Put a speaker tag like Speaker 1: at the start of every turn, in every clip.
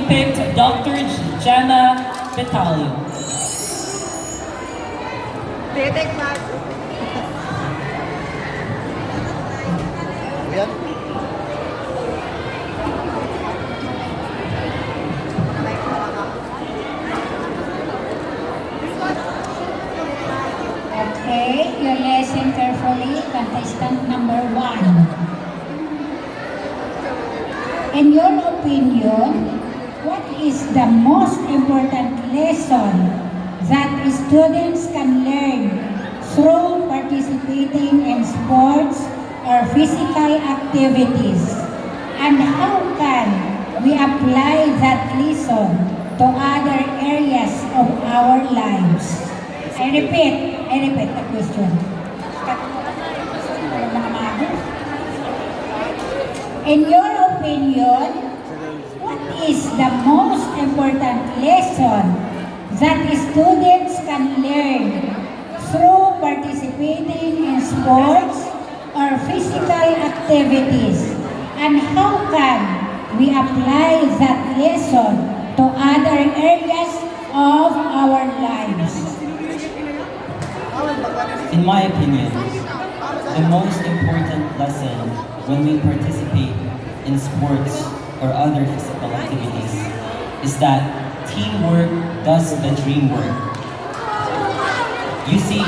Speaker 1: picked Dr. Gemma Betalio.
Speaker 2: Titik na. Ayan.
Speaker 3: Okay, you listen carefully, contestant number 1. In your opinion, what is the most important lesson that students can learn through participating in sports or physical activities? And how can we apply that lesson to other areas of our lives? I repeat the question. In your opinion, what is the most important lesson that students can learn through participating in sports or physical activities? And how can we apply that lesson to other areas of our lives?
Speaker 1: In my opinion, the most important lesson when we participate in sports or other physical activities is that teamwork does the dream work. You see,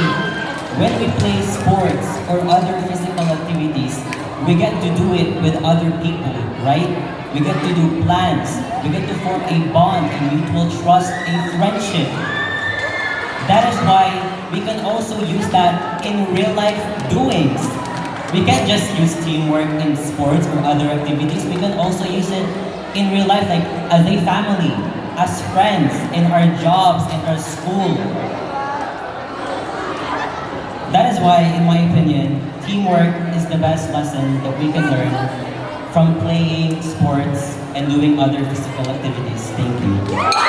Speaker 1: when we play sports or other physical activities, we get to do it with other people, right? We get to do plans, we get to form a bond, a mutual trust, a friendship. That is why we can also use that in real life doings. We can't just use teamwork in sports or other activities. We can also use it in real life, like as a family, as friends, in our jobs, in our school. That is why, in my opinion, teamwork is the best lesson that we can learn from playing sports and doing other physical activities. Thank you.